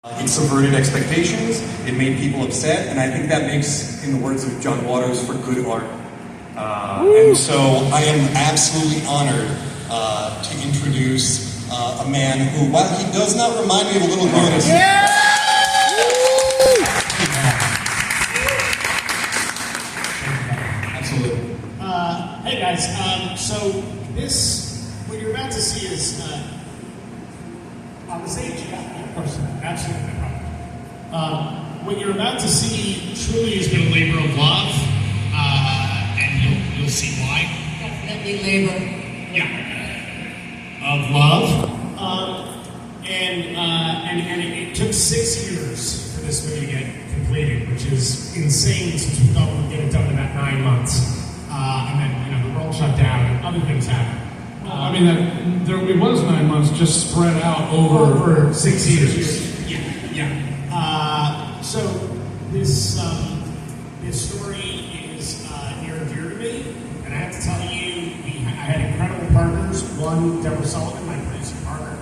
It subverted expectations, it made people upset, and I think that makes, in the words of John Waters, for good art. And so I am absolutely honored to introduce a man who, while he does not remind me of a little girl, absolutely. Hey guys, so what you're about to see is on the stage. Yeah, of course, absolutely no problem. What you're about to see truly has been a labor of love, and you'll see why. Definitely labor. Yeah, of love, and it took 6 years for this movie to get completed, which is insane since we thought we'd get it done in about 9 months, and then the world shut down and other things happened. I mean, it was 9 months, just spread out over 6 years. Yeah. So this story is near and dear to me, and I have to tell you, I had incredible partners. One, Deborah Sullivan, my producer partner.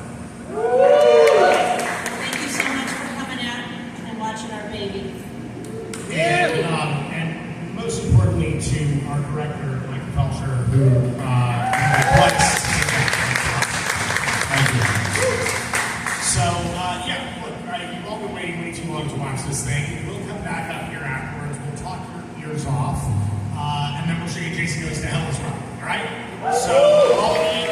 Thank you so much for coming out and watching our baby. And most importantly, to our director, Michael Felcher, who requests. Thank you. So, look, you've all been waiting way too long to watch this thing. We'll come back up here afterwards. We'll talk your ears off, and then we'll show you Jason Goes to Hell as well. All right? So, all of you,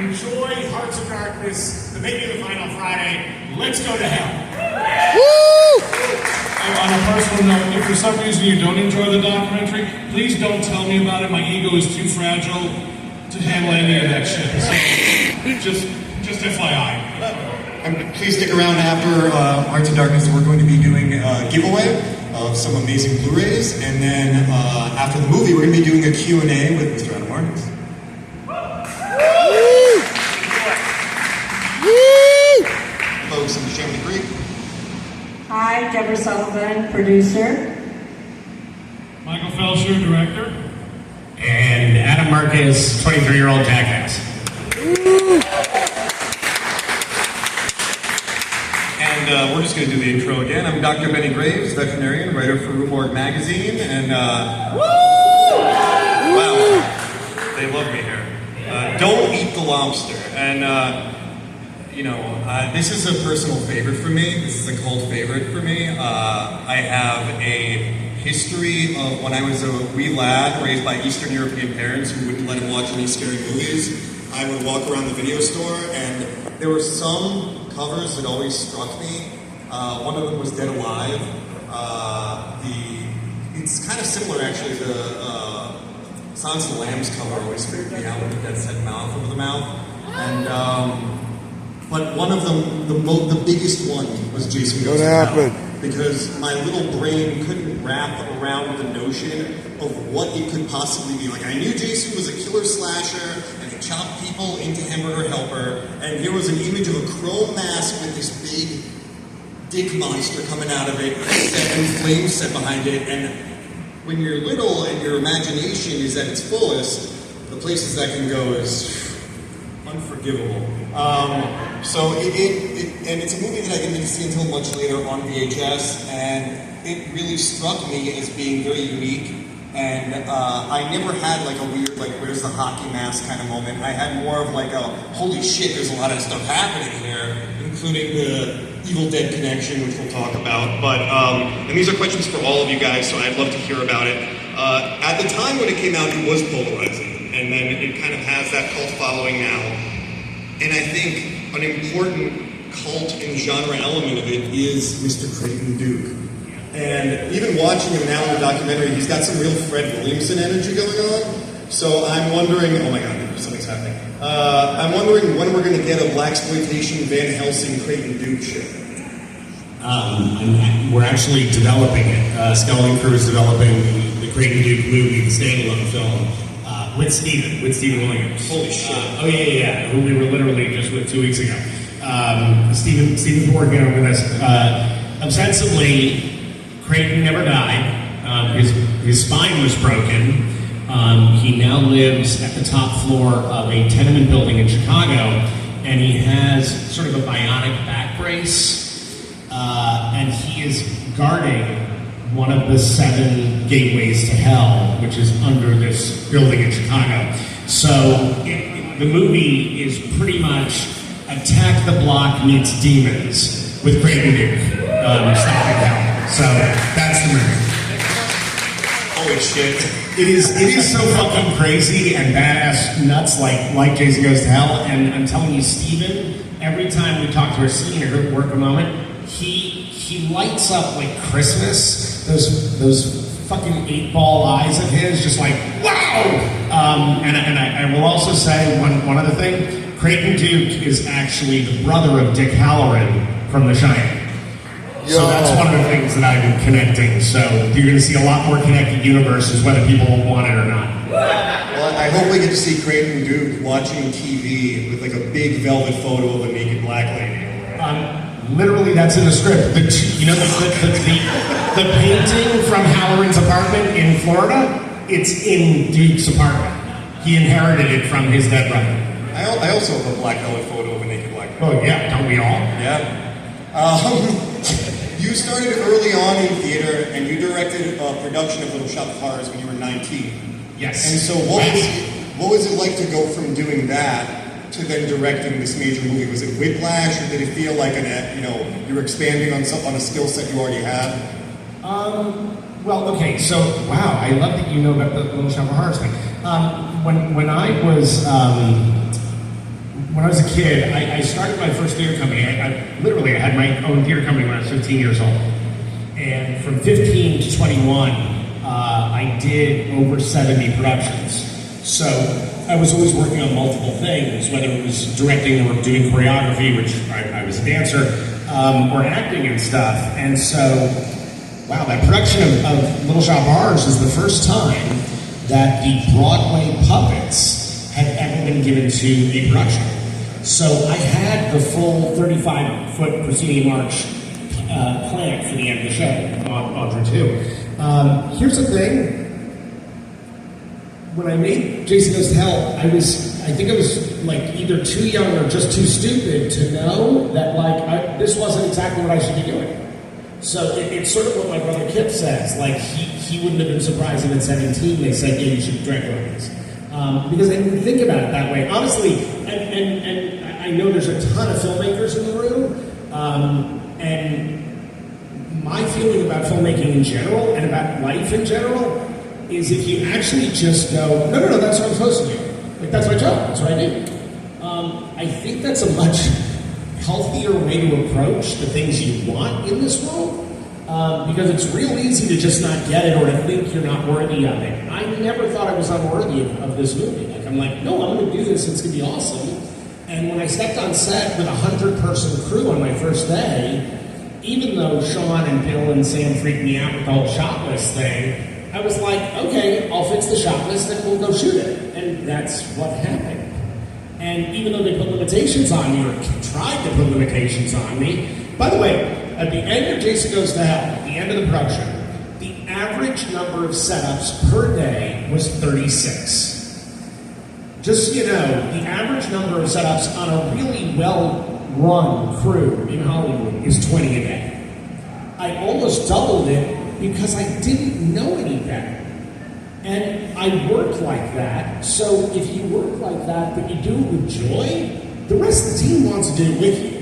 enjoy Hearts of Darkness, the making of the final Friday. Let's go to hell. On a personal note, if for some reason you don't enjoy the documentary, please don't tell me about it. My ego is too fragile to handle any of that shit. So, just FYI. And please stick around after Hearts of Darkness. We're going to be doing a giveaway of some amazing Blu-rays, and then after the movie, we're going to be doing a Q&A with Mr. Adam Marcus. Folks in Neshaminy Brewing Co. Hi, Deborah Sullivan, producer. Michael Felcher, director. And Adam Marcus, 23-year-old jackass. And we're just going to do the intro again. I'm Dr. Benny Graves, veterinarian, writer for Rhubarb Magazine, and wow, they love me here. Don't eat the lobster. And this is a personal favorite for me. This is a cult favorite for me. I have a history of when I was a wee lad raised by Eastern European parents who wouldn't let him watch any scary movies. I would walk around the video store, and there were some covers that always struck me. One of them was Dead Alive. It's kind of similar, actually, to Silence of the Lambs cover always freaked me out with the dead set mouth over the mouth. And but one of them, the biggest one, was Jason Goes to Hell. Because my little brain couldn't wrap around the notion of what it could possibly be. Like, I knew Jason was a killer slasher, and he chopped people into Hamburger Helper, and here was an image of a chrome mask with this big dick monster coming out of it, and flames set behind it, and when you're little and your imagination is at its fullest, the places that can go is unforgivable. So it's a movie that I didn't see until much later on VHS, and it really struck me as being very unique. And I never had like a weird, like, where's the hockey mask kind of moment. I had more of like a, holy shit, there's a lot of stuff happening here, including the Evil Dead connection, which we'll talk about. But, and these are questions for all of you guys, so I'd love to hear about it. At the time when it came out, it was polarizing, and then it kind of has that cult following now. And I think an important cult and genre element of it is Mr. Creighton Duke. And even watching him now in the documentary, he's got some real Fred Williamson energy going on. So I'm wondering, oh my God, something's happening. I'm wondering when we're going to get a blaxploitation Van Helsing Creighton Duke shit. We're actually developing it. Scully Crew is developing the Creighton Duke movie, the standalone film. With Steven Williams. Holy shit. Who we were literally just with 2 weeks ago. Steven's working on with us. Ostensibly, Creighton never died. His spine was broken. He now lives at the top floor of a tenement building in Chicago, and he has sort of a bionic back brace is guarding one of the 7 gateways to hell, which is under this building in Chicago. So the movie is pretty much Attack the Block meets Demons with Creighton Duke stopping hell. So that's the movie. Holy shit. It is so fucking crazy and badass nuts like Jason Goes to Hell. And I'm telling you, Steven, every time we talk to our scene or work a moment, he lights up like Christmas. Those fucking 8-ball eyes of his, just like wow. And I will also say one other thing. Creighton Duke is actually the brother of Dick Halloran from The Shining. So that's one of the things that I've been connecting. So you're going to see a lot more connected universes, whether people want it or not. Well, I hope we get to see Creighton Duke watching TV with like a big velvet photo of a naked black lady. Literally, that's in the script. The painting from Halloran's apartment in Florida, it's in Duke's apartment. He inherited it from his dead brother. I also have a black velvet photo of a naked black lady. Oh yeah, don't we all? Yeah. You started early on in theater, and you directed a production of Little Shop of Horrors when you were 19. Yes. And so what was it like to go from doing that to then directing this major movie? Was it whiplash, or did it feel like you were expanding on a skill set you already had? Well, okay, so wow, I love that you know about the Little Shop of Horrors thing. When I was a kid, I started my first theater company. I literally had my own theater company when I was 15 years old. And from 15 to 21, I did over 70 productions. So I was always working on multiple things, whether it was directing or doing choreography, which I was a dancer, or acting and stuff. And so, wow, that production of Little Shop of Horrors is the first time that the Broadway puppets had ever been given to a production. So I had the full 35-foot proscenium arch plant for the end of the show, Audrey too. Here's the thing. When I made Jason Goes to Hell, I think I was like either too young or just too stupid to know that this wasn't exactly what I should be doing. So it's sort of what my brother Kip says. Like he wouldn't have been surprised if at 17 they said, yeah, you should direct movies. Because I didn't think about it that way. Honestly, and I know there's a ton of filmmakers in the room, and my feeling about filmmaking in general and about life in general is if you actually just go, no, that's what I'm supposed to do. Like, that's my job, that's what I do. I think that's a much healthier way to approach the things you want in this world, because it's real easy to just not get it or to think you're not worthy of it. I never thought I was unworthy of this movie. Like, I'm like, no, I'm going to do this, it's going to be awesome. And when I stepped on set with a 100-person crew on my first day, even though Sean and Bill and Sam freaked me out with the whole shot list thing, I was like, okay, I'll fix the shot list and we'll go shoot it. And that's what happened. And even though they put limitations on me, or tried to put limitations on me, by the way, at the end of Jason Goes to Hell, at the end of the production, the average number of setups per day was 36. Just so you know, the average number of setups on a really well-run crew in Hollywood is 20 a day. I almost doubled it because I didn't know any better. And I worked like that, so if you work like that, but you do it with joy, the rest of the team wants to do it with you.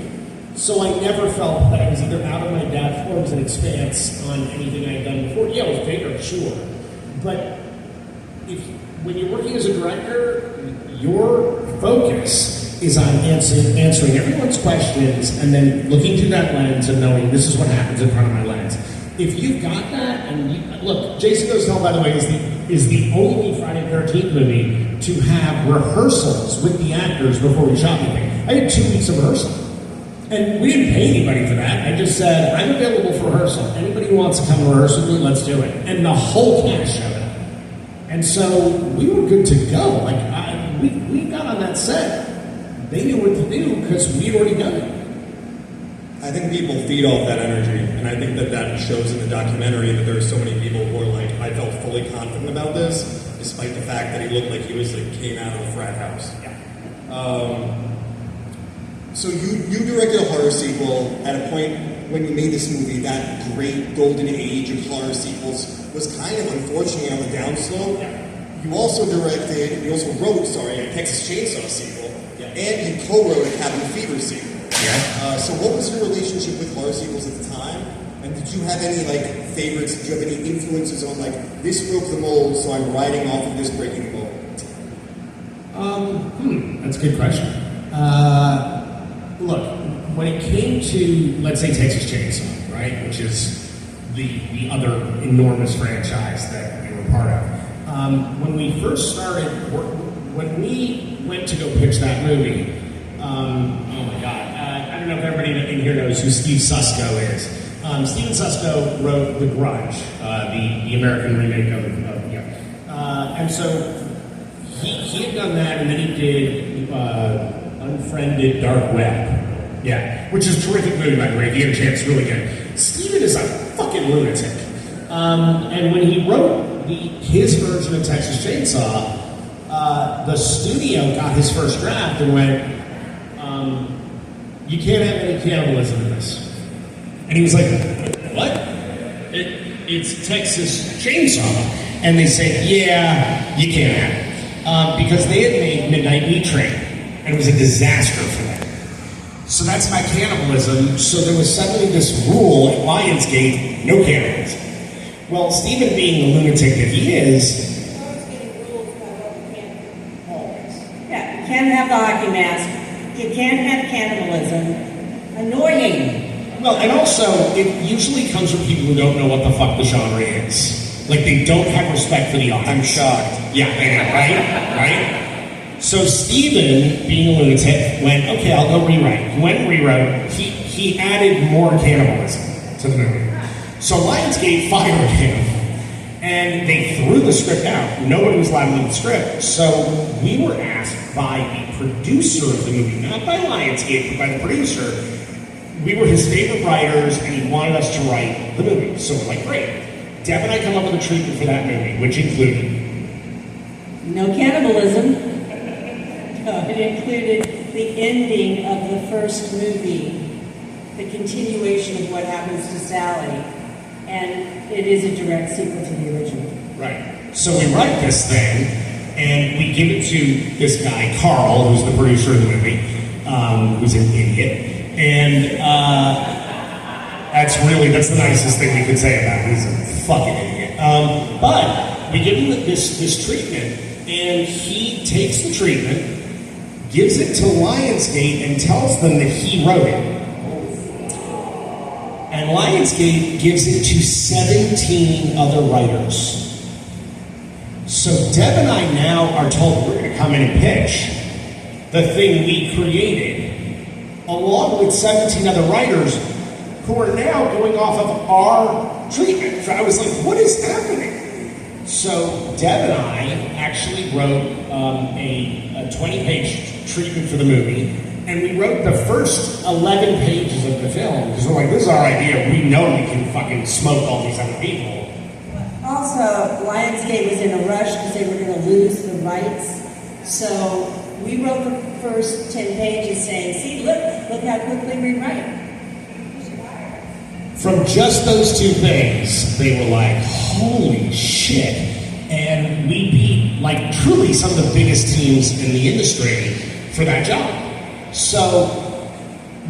So I never felt that I was either out of my depth or it was an expanse on anything I had done before. Yeah, it was bigger, sure. But when you're working as a director, your focus is on answering everyone's questions and then looking through that lens and knowing this is what happens in front of my lens. If you've got that, and look, Jason Goes to Hell, by the way, is the only Friday the 13th movie to have rehearsals with the actors before we shot anything. I had 2 weeks of rehearsal. And we didn't pay anybody for that. I just said, I'm available for rehearsal. Anybody who wants to come to rehearse with me, let's do it. And the whole cast showed up. And so we were good to go. Like, we got on that set. They knew what to do because we'd already done it. I think people feed off that energy, and I think that shows in the documentary that there are so many people who are like, I felt fully confident about this, despite the fact that he looked like he was came out of a frat house. Yeah. So you directed a horror sequel at a point when you made this movie, that great golden age of horror sequels was kind of unfortunately on the downslope. You also wrote, a Texas Chainsaw sequel, and you co-wrote a Cabin Fever sequel. So what was your relationship with horror sequels at the time? And did you have any favorites? Did you have any influences on this broke the mold, so I'm riding off of this breaking the mold? That's a good question. Look, when it came to, let's say, Texas Chainsaw, right, which is the other enormous franchise that we were part of, when we first started, when we went to go pitch that movie, oh my God, I don't know if everybody in here knows who Steve Susko is. Steven Susko wrote The Grudge, the American remake of and so he had done that, and then he did Unfriended Dark Web, which is a terrific movie, by the way. If you get a chance, really good. Steven is a fucking lunatic, and when he wrote his version of Texas Chainsaw, the studio got his first draft and went, "You can't have any cannibalism in this." And he was like, "What? It's Texas Chainsaw." And they said, "Yeah, you can't have it." Because they had made Midnight Meat Train, and it was a disaster for them. So that's my cannibalism. So there was suddenly this rule at Lionsgate, no cannibalism. Well, Stephen being the lunatic that he is, Yeah, you can't have the hockey mask. You can't have cannibalism. Annoying. well, and also, it usually comes from people who don't know what the fuck the genre is. They don't have respect for the audience. I'm shocked. Yeah, I know, right? So Steven, being a lunatic, went, "Okay, I'll go rewrite." He went and rewrote. He added more cannibalism to the movie. So Lionsgate fired him, and they threw the script out. Nobody was allowed to read the script. So we were asked by the producer of the movie, not by Lionsgate, but by the producer. We were his favorite writers, and he wanted us to write the movie. So we're like, great. Deb and I come up with a treatment for that movie, which included No cannibalism. It included the ending of the first movie, the continuation of what happens to Sally, and it is a direct sequel to the original. right. So we write this thing, and we give it to this guy, Carl, who's the producer of the movie, who's an idiot, and that's the nicest thing we could say about him. He's a fucking idiot. But we give him this treatment, and he takes the treatment, gives it to Lionsgate, and tells them that he wrote it. And Lionsgate gives it to 17 other writers. So Deb and I now are told we're going to come in and pitch the thing we created, along with 17 other writers who are now going off of our treatment. So I was like, what is happening? So Deb and I actually wrote a 20-page treatment for the movie, and we wrote the first 11 pages of the film, because we're like, this is our idea. We know we can fucking smoke all these other people. Also, Lionsgate was in a rush because they were going to lose the rights. So we wrote the first 10 pages saying, see, look how quickly we write. From just those two things, they were like, holy shit. And we beat, truly some of the biggest teams in the industry for that job. So,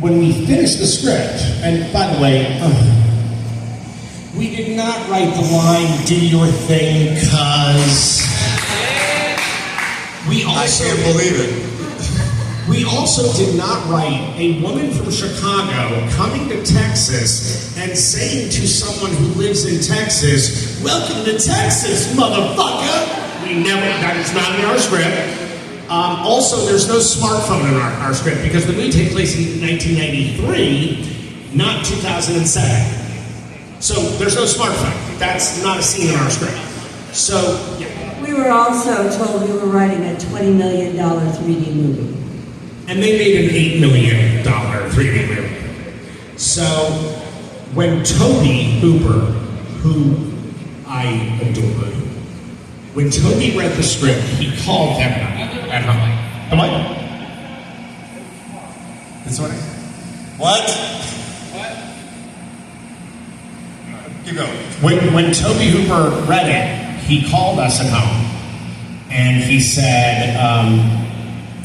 when we finished the script, and by the way, we did not write the line, "Do your thing, cuz." I can't believe it. We also did not write a woman from Chicago coming to Texas and saying to someone who lives in Texas, "Welcome to Texas, motherfucker." That is not in our script. Also, there's no smartphone in our script because the movie takes place in 1993, not 2007. So there's no smartphone. That's not a scene in our script. So, yeah. We were also told we were writing a $20 million 3D movie. And they made an $8 million 3D movie. So, when Toby Hooper, who I adored, when Toby read the script, he called Kevin at home. Am I? This one? What? Keep going. When Toby Hooper read it, he called us at home and he said,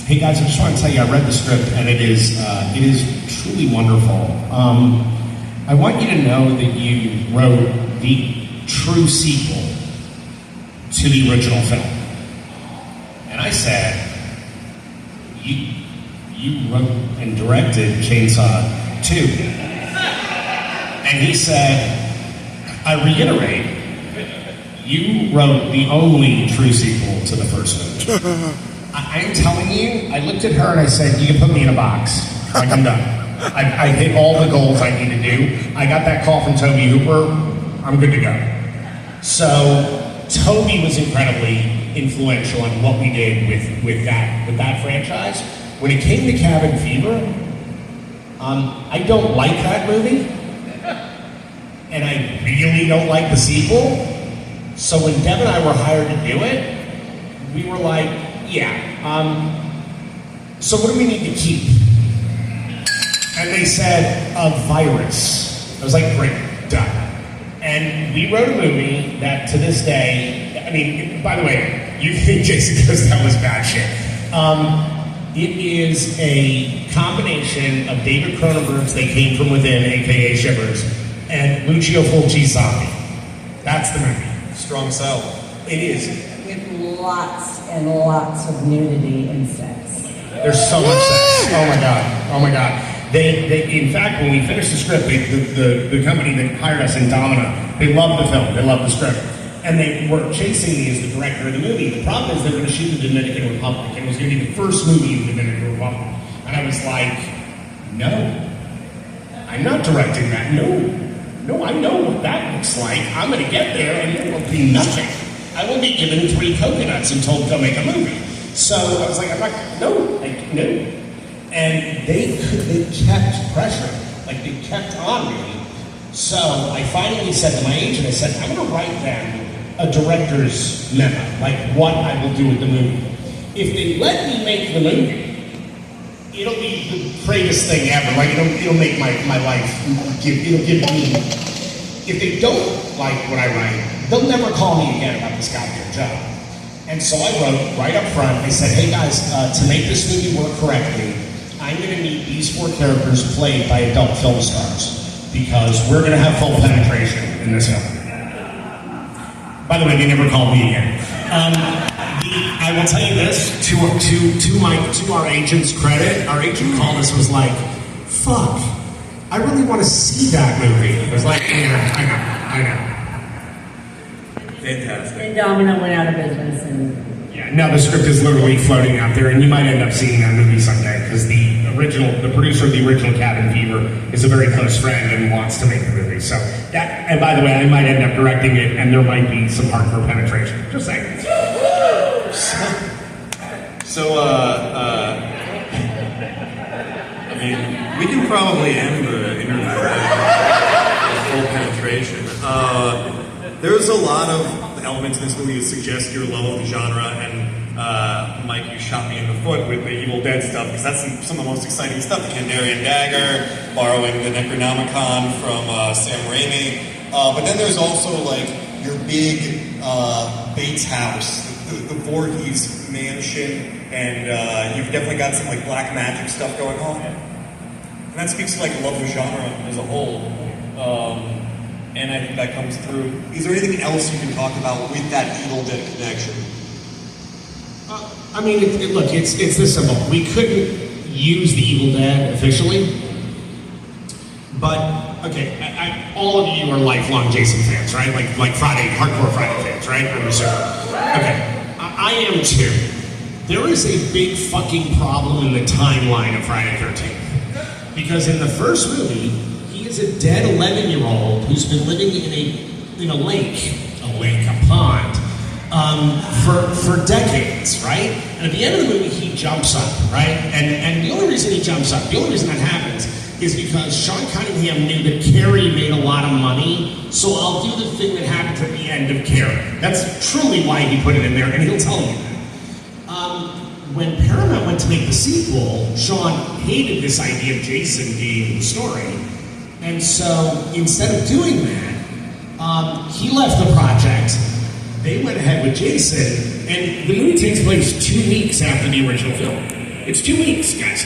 "Hey guys, I just want to tell you, I read the script and it is truly wonderful. I want you to know that you wrote the true sequel to the original film." And I said, "You wrote and directed Chainsaw 2." And he said, "I reiterate, you wrote the only true sequel to the first movie." I'm telling you, I looked at her and I said, "You can put me in a box. Like, I'm done. I hit all the goals I need to do. I got that call from Toby Hooper. I'm good to go." So Toby was incredibly influential in what we did with that franchise. When it came to Cabin Fever, I don't like that movie, and I really don't like the sequel. So when Deb and I were hired to do it, we were like, "Yeah, so what do we need to keep?" And they said, "A virus." I was like, "Great, done." And we wrote a movie that to this day, I mean, by the way, you think Jason Goes to Hell is bad shit. It is a combination of David Cronenberg's They Came From Within, aka Shivers, and Lucio Fulci's Zombie. That's the movie. Strong sell. It is. With lots and lots of nudity and sex. There's so much sex. Oh my god. Oh my god. They in fact, when we finished the script, the company that hired us in Domina, they loved the film. They loved the script. And they were chasing me as the director of the movie. The problem is they were going to shoot the Dominican Republic, and it was going to be the first movie in the Dominican Republic. And I was like, "No, I'm not directing that. No, I know what that looks like. I'm going to get there, and it will be nothing. I will be given 3 coconuts and told go make a movie." So I was like, no. And they kept pressure, like they kept on me. So I finally said to my agent, I said, "I'm going to write them a director's memo, like what I will do with the movie. If they let me make the movie, it'll be the greatest thing ever. Like it'll make my life. It'll give me. If they don't like what I write, they'll never call me again about this goddamn job." And so I wrote right up front. I said, "Hey guys, to make this movie work correctly, I'm going to need these 4 characters played by adult film stars because we're going to have full penetration in this film." By the way, they never called me again. I will tell you this, to our agent's credit, our agent called us and was like, "Fuck, I really want to see that movie." I was like, "Yeah, I know. Fantastic. And Domino went out of business, and Yeah, now the script is literally floating out there, and you might end up seeing that movie someday because the producer of the original Cabin Fever is a very close friend and wants to make the movie. So that, and by the way, I might end up directing it, and there might be some hardcore penetration. Just saying. So, I mean, we can probably end the interview with full penetration. There's a lot of elements in this movie that suggest your love of the genre, and Mike, you shot me in the foot with the Evil Dead stuff, because that's some of the most exciting stuff. The Kandarian Dagger, borrowing the Necronomicon from Sam Raimi. But then there's also, like, your big Bates house, the Voorhees mansion, and you've definitely got some, like, black magic stuff going on. And that speaks to, like, love the genre as a whole. And I think that comes through. Is there anything else you can talk about with that Evil Dead connection? I mean, look, it's this simple. We couldn't use the Evil Dead officially, but okay, all of you are lifelong Jason fans, right? Like hardcore Friday fans, right? I'm assuming. Okay, I am too. There is a big fucking problem in the timeline of Friday the 13th, because in the first movie, he is a dead 11-year-old who's been living in a pond, for decades, right? And at the end of the movie, he jumps up, right? And the only reason he jumps up, the only reason that happens, is because Sean Cunningham knew that Carrie made a lot of money, so I'll do the thing that happens at the end of Carrie. That's truly why he put it in there, and he'll tell you that. When Paramount went to make the sequel, Sean hated this idea of Jason being the story. And so, instead of doing that, He left the project. They went ahead with Jason, and the movie takes place 2 weeks after the original film. It's 2 weeks, guys.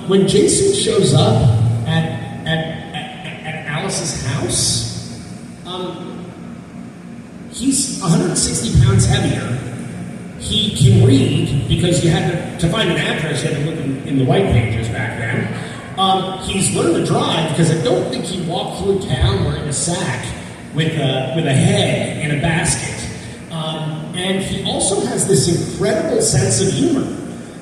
When Jason shows up at Alice's house, he's 160 pounds heavier. He can read because you had to find an address. You had to look in the white pages back then. He's learned to drive because I don't think he walked through town wearing a sack with a head in a basket. And he also has this incredible sense of humor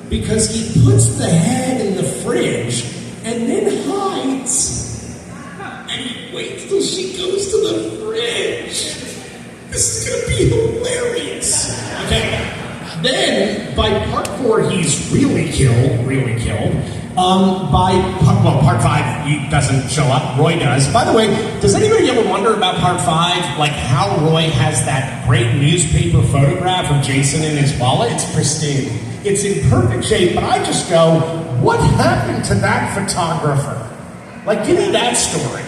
because he puts the head in the fridge and then hides. And he waits till she goes to the fridge. This is going to be hilarious. Okay. Then, by part 4, he's really killed. Part 5, he doesn't show up. Roy does. By the way, does anybody ever wonder about part 5? Like how Roy has that great newspaper photograph of Jason in his wallet? It's pristine. It's in perfect shape, but I just go, what happened to that photographer? Like, give me that story.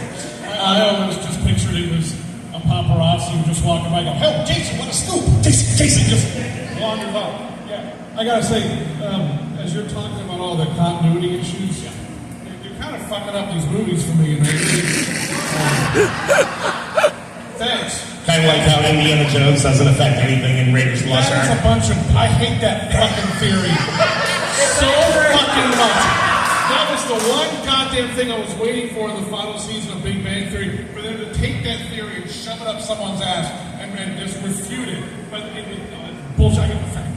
I always just pictured it was a paparazzi who just walking by and go, "Hey, Jason, what a scoop!" Jason just wandered up. Yeah, I gotta say, as you're talking about all the continuity issues, you're kind of fucking up these movies for me. Thanks. Kind of like how Indiana Jones doesn't affect anything in Raiders of the Lost Ark. That's a bunch of. I hate that fucking theory so fucking much. That was the one goddamn thing I was waiting for in the final season of Big Bang Theory, for them to take that theory and shove it up someone's ass and just refute it. But bullshit. I get the fact.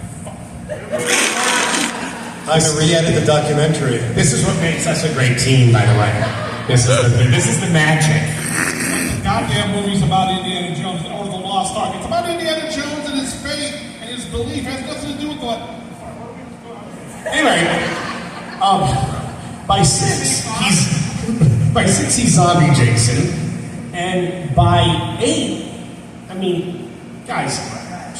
I'm gonna re-edit the documentary. This is what makes us a great team, by the way. This is the magic. Goddamn movies about Indiana Jones or the Lost Ark. It's about Indiana Jones and his faith and his belief. It has nothing to do with what. Anyway, by 6 he's zombie Jason, and by 8, I mean, guys,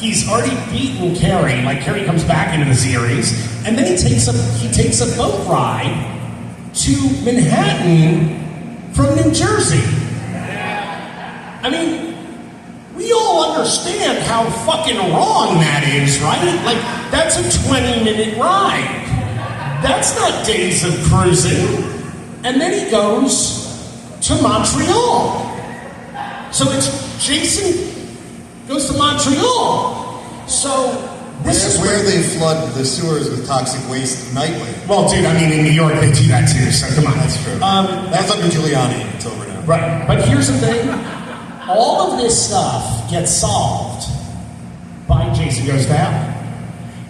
he's already beaten Carrie. Like Carrie comes back into the series, and then he takes a boat ride to Manhattan from New Jersey. I mean, we all understand how fucking wrong that is, right? Like, that's a 20-minute ride. That's not days of cruising. And then he goes to Montreal. So it's Jason goes to Montreal. So this is where they flood the sewers with toxic waste nightly. Well, dude, I mean, in New York they do that too, so come on. That's true. That's under Giuliani. It's over now. Right. But here's the thing. All of this stuff gets solved by Jason Goes to Hell.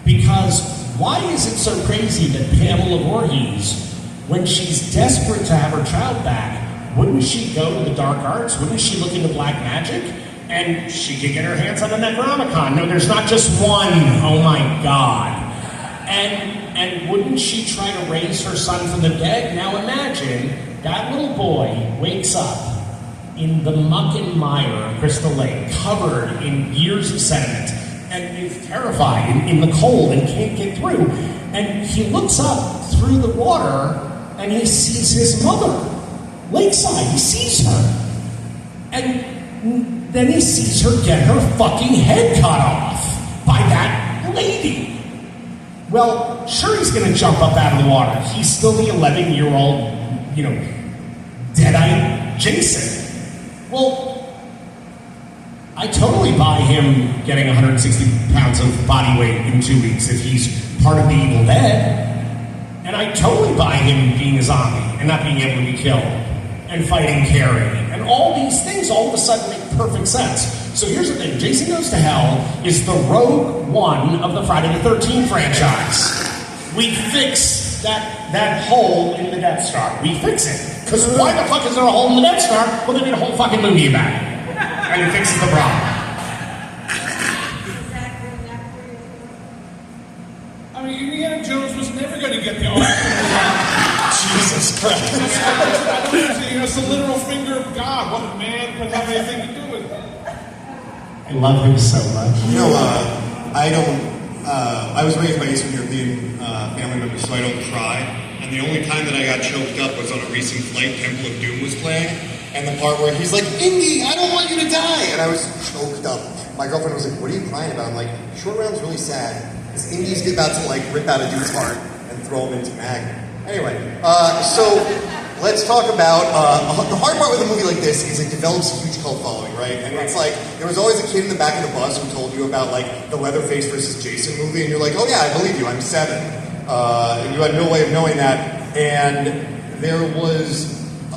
Because why is it so crazy that Pamela Voorhees, when she's desperate to have her child back, wouldn't she go to the dark arts? Wouldn't she look into black magic? And she could get her hands on the Necronomicon. No, there's not just one. Oh my God. And wouldn't she try to raise her son from the dead? Now imagine that little boy wakes up in the muck and mire of Crystal Lake, covered in years of sediment, and is terrified in the cold and can't get through. And he looks up through the water and he sees his mother, lakeside. He sees her. And then he sees her get her fucking head cut off by that lady. Well, sure, he's gonna jump up out of the water. He's still the 11-year-old, dead-eyed Jason. Well, I totally buy him getting 160 pounds of body weight in 2 weeks if he's part of the Evil Dead. And I totally buy him being a zombie and not being able to be killed and fighting Carrie. And all these things all of a sudden make perfect sense. So here's the thing. Jason Goes to Hell is the Rogue One of the Friday the 13th franchise. We fix that hole in the Death Star. We fix it. Because why the fuck is there a hole in the Death Star? Well, they made a whole fucking movie about it. And it fixes the problem. I mean, Indiana Jones was never going to get the Ark. Jesus Christ. It's the literal finger of God. What man could have anything to do with it? I love him so much. I was raised by Eastern European family members, so I don't cry. And the only time that I got choked up was on a recent flight, Temple of Doom was playing. And the part where he's like, Indy, I don't want you to die. And I was choked up. My girlfriend was like, what are you crying about? I'm like, Short Round's really sad. Because Indy's about to like rip out a dude's heart and throw him into Magna. Anyway, so let's talk about, the hard part with a movie like this is it develops a huge cult following, right? And it's like, there was always a kid in the back of the bus who told you about like the Leatherface versus Jason movie, and you're like, oh yeah, I believe you, I'm 7. And you had no way of knowing that. And there was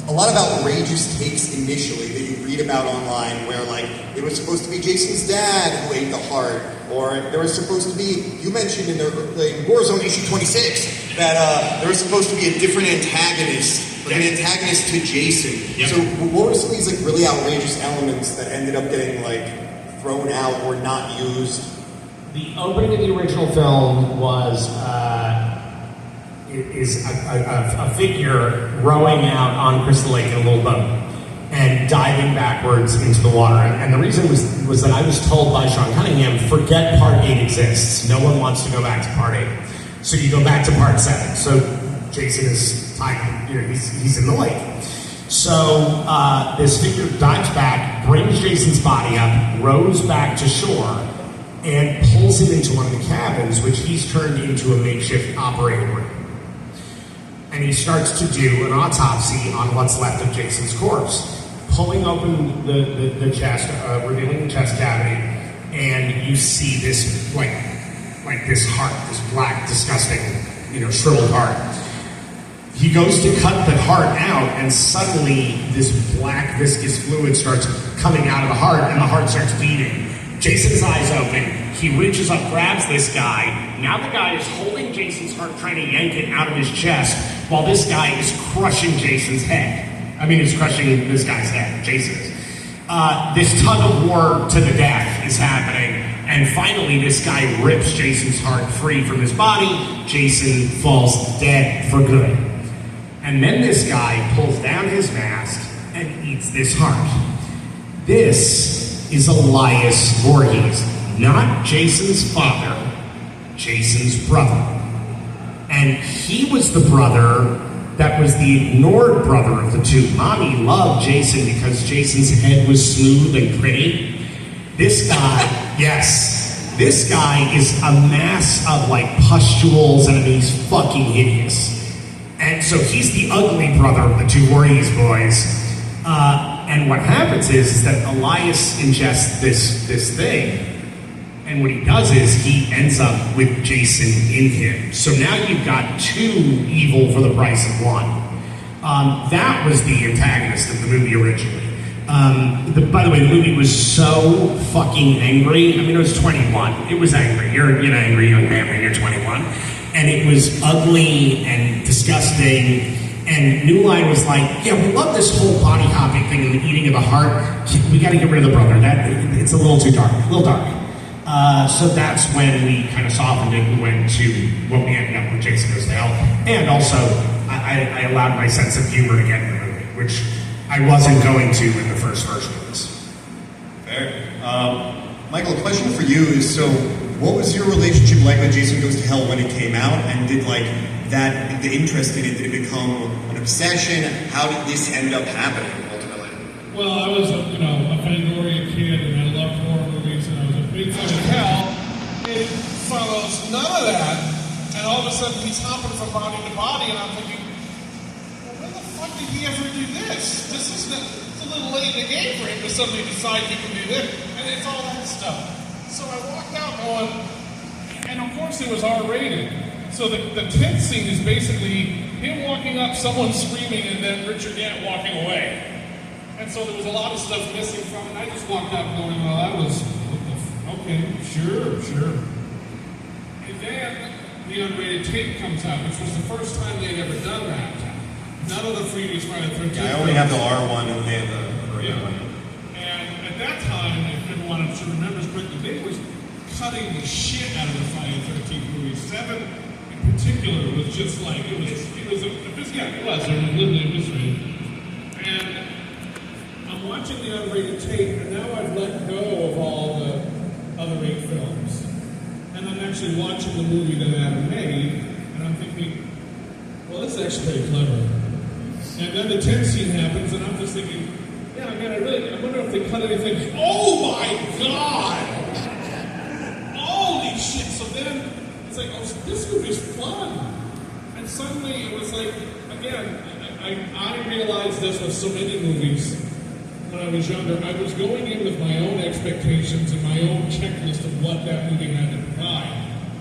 a lot of outrageous takes initially that you read about online where like it was supposed to be Jason's dad who ate the heart, or there was supposed to be, you mentioned in Warzone issue 26 that there was supposed to be a different antagonist, like an antagonist to Jason. Yep. So what were some of these like really outrageous elements that ended up getting like thrown out or not used? The opening of the original film was a figure rowing out on Crystal Lake in a little boat and diving backwards into the water. And the reason was that I was told by Sean Cunningham, forget part 8 exists. No one wants to go back to part 8. So you go back to part 7. So Jason is tied, he's in the lake. So this figure dives back, brings Jason's body up, rows back to shore, and pulls him into one of the cabins, which he's turned into a makeshift operating room. And he starts to do an autopsy on what's left of Jason's corpse, pulling open the chest, revealing the chest cavity, and you see this like this heart, this black, disgusting, shriveled heart. He goes to cut the heart out, and suddenly this black, viscous fluid starts coming out of the heart, and the heart starts beating. Jason's eyes open. He reaches up, grabs this guy. Now the guy is holding Jason's heart, trying to yank it out of his chest, while this guy is crushing Jason's head. I mean, he's crushing this guy's head, Jason is. This tug of war to the death is happening, and finally this guy rips Jason's heart free from his body. Jason falls dead for good. And then this guy pulls down his mask and eats this heart. This is Elias Voorhees, not Jason's father, Jason's brother. And he was the brother that was the ignored brother of the two. Mommy loved Jason because Jason's head was smooth and pretty. This guy, yes, this guy is a mass of like pustules, and he's fucking hideous. And so he's the ugly brother of the two Voorhees boys. And what happens is that Elias ingests this thing, and what he does is he ends up with Jason in him. So now you've got 2 evil for the price of 1. That was the antagonist of the movie originally. By the way, the movie was so fucking angry. I mean, it was 21. It was angry. You're an angry young man when you're 21. And it was ugly and disgusting. And New Line was like, yeah, we love this whole body hopping thing and the eating of the heart. We got to get rid of the brother. It's a little too dark, a little dark. So that's when we kind of softened it and went to what we ended up with Jason Goes to Hell. And also, I allowed my sense of humor to get in the movie, which I wasn't going to in the first version of this. Fair. Michael, a question for you is, so what was your relationship like with Jason Goes to Hell when it came out? And did the interest in it, did it become an obsession? How did this end up happening ultimately? Well, I was a Fangoria kid, and I loved horror movies, and I was a big fan of Hell. It follows none of that, and all of a sudden he's hopping from body to body, and I'm thinking, well, when the fuck did he ever do this? It's a little late in the game for him to suddenly decide he can do this, and it's all that stuff. So I walked out going, and of course it was R-rated. So the tenth scene is basically him walking up, someone screaming, and then Richard Gant walking away. And so there was a lot of stuff missing from it. I just walked out going, well, that was, okay, sure. And then the unrated tape comes out, which was the first time they'd ever done that. None of the Freebies Friday the 13th. Yeah, I only have the R1 and they have the yeah. And at that time, if everyone I'm sure remembers quickly, they was cutting the shit out of the Friday the 13th movies. 7 in particular was just like, it was literally mystery. And I'm watching the unrated tape, and now I've let go of all the other 8 films. And I'm actually watching the movie that Adam made, and I'm thinking, well, this is actually pretty clever. And then the 10th scene happens, and I'm just thinking, yeah, I mean, I wonder if they cut anything. Oh my God! Holy shit! So then it's like, oh, this movie's fun, and suddenly it was like, again, I realized this with so many movies when I was younger. I was going in with my own expectations and my own checklist of what that movie had to provide,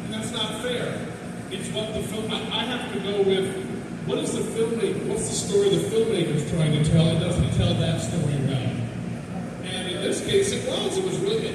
and that's not fair. It's what the film. I have to go with. What is the filmmaker? What's the story the filmmaker's trying to tell? And does he tell that story well? And in this case, it was. It was really.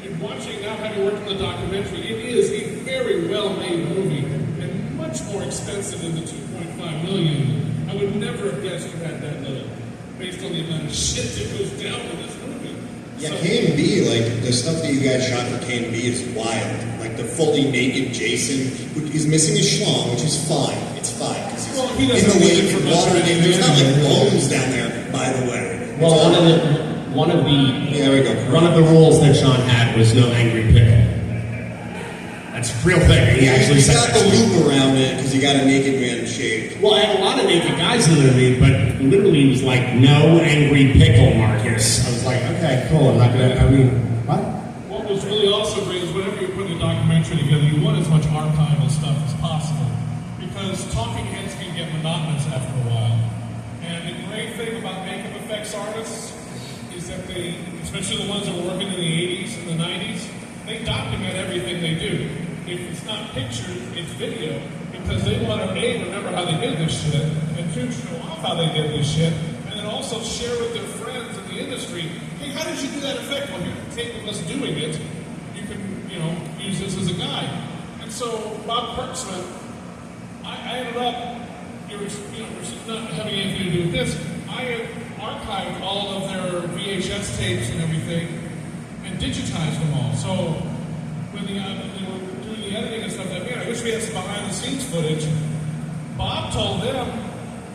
In watching now, having worked on the documentary, it is a very well-made movie and much more expensive than the $2.5 million. I would never have guessed you had that little, based on the amount of shit that goes down in this movie. Yeah, So, K&B, like, the stuff that you guys shot for K&B is wild. Like, the fully naked Jason, who is missing his schlong, which is fine. It's fine, because he's Well, he in doesn't the need lake it for and much water, of and there's not, like, anything. bones down there, by the way. Well, one of the Yeah, there we go. one of the rules that Sean had was no angry pickle. That's a real thing. He actually He's said got that the to me. loop around it, because you got a naked man shaved. Well, I had a lot of naked guys in the movie, but literally it was like, no angry pickle, Marcus. I was like, okay, cool. I'm not gonna. I mean, what? what was really also great is whenever you put a documentary together, you want as much archival stuff as possible, because talking heads can get monotonous after a while. And the great thing about makeup effects artists is that they, especially the ones that were working in the 80s and the 90s, they document everything they do. If it's not pictures, it's video, because they want to, A, remember how they did this shit, and 2, show off how they did this shit, and then also share with their friends in the industry, hey, how did you do that effect? Well, here's a tape of us doing it. You can, use this as a guide. And so, Bob Kurtzman, I ended up, not having anything to do with this, I had archived all of their VHS tapes and everything and digitized them all. So when they were doing the editing and stuff, like, man, I wish we had some behind the scenes footage. Bob told them,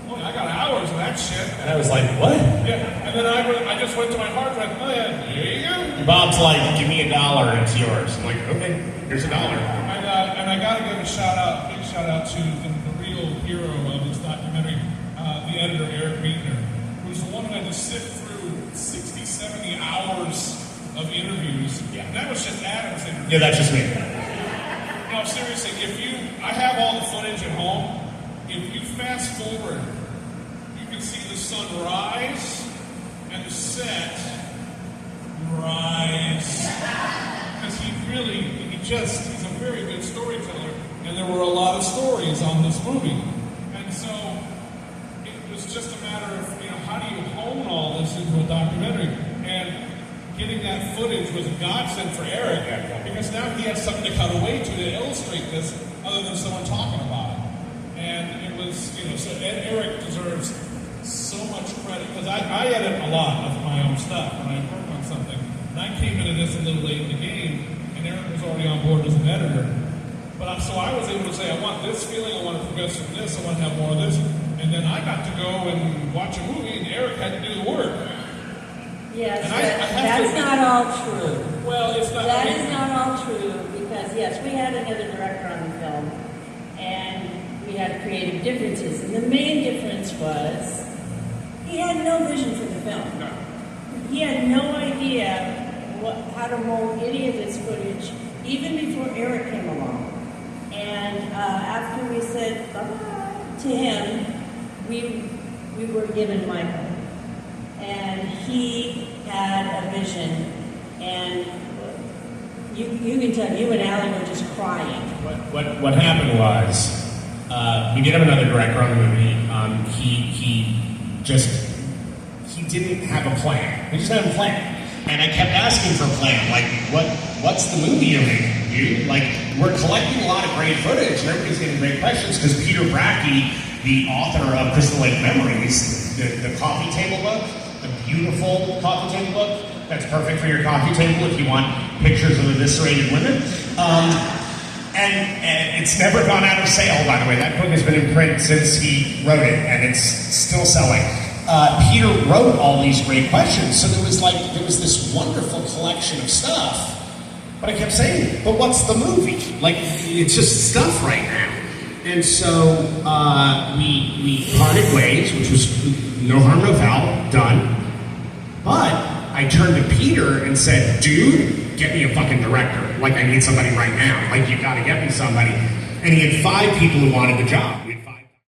oh, I got hours of that shit. And I was like, what? Yeah, and then I just went to my hard drive, oh yeah, here you go. Bob's like, give me $1 and it's yours. I'm like, okay, here's $1. And I got to give a big shout out to the real hero of this documentary, the editor, Eric Meitner, who's the one who had to sift through 60, 70 hours of interviews. Yeah. And that was just Adam's interview. Yeah, that's just me. No, seriously, I have all the footage at home. If you fast forward, you can see the sun rise and the set rise. Because he's a very good storyteller, and there were a lot of stories on this movie. And so it was just a matter of, how do you hone all this into a documentary? And getting that footage was a godsend for Eric, because now he has something to cut away to illustrate this, other than someone talking about it. And it was, so Eric deserves so much credit, because I edit a lot of my own stuff when I work on something. And I came into this a little late in the game, and Eric was already on board as an editor. So I was able to say, I want this feeling, I want to progress from this, I want to have more of this. And then I got to go and watch a movie, and Eric had to do the work. Yes, And that's not all true. Well, it's not. That is not all true, because yes, we had another director on the film, and we had creative differences. And the main difference was he had no vision for the film. No. He had no idea how to mold any of this footage, even before Eric came along. And after we said bye-bye to him, we were given Michael. And he had a vision, and you can tell, you and Alan were just crying. What happened was, we did have another director on the movie. He didn't have a plan. He just had a plan. And I kept asking for a plan, like, what's the movie you're making, dude? Like, we're collecting a lot of great footage, and everybody's getting great questions, because Peter Brackey, the author of Crystal Lake Memories, the coffee table book, the beautiful coffee table book, that's perfect for your coffee table if you want pictures of eviscerated women. And it's never gone out of sale, by the way. That book has been in print since he wrote it, and it's still selling. Peter wrote all these great questions, so there was this wonderful collection of stuff. But I kept saying, but what's the movie? Like, it's just stuff right now. And so we parted ways, which was no harm, no foul, done. But I turned to Peter and said, dude, get me a fucking director. Like, I need somebody right now. Like, you gotta get me somebody. And he had 5 people who wanted the job. We had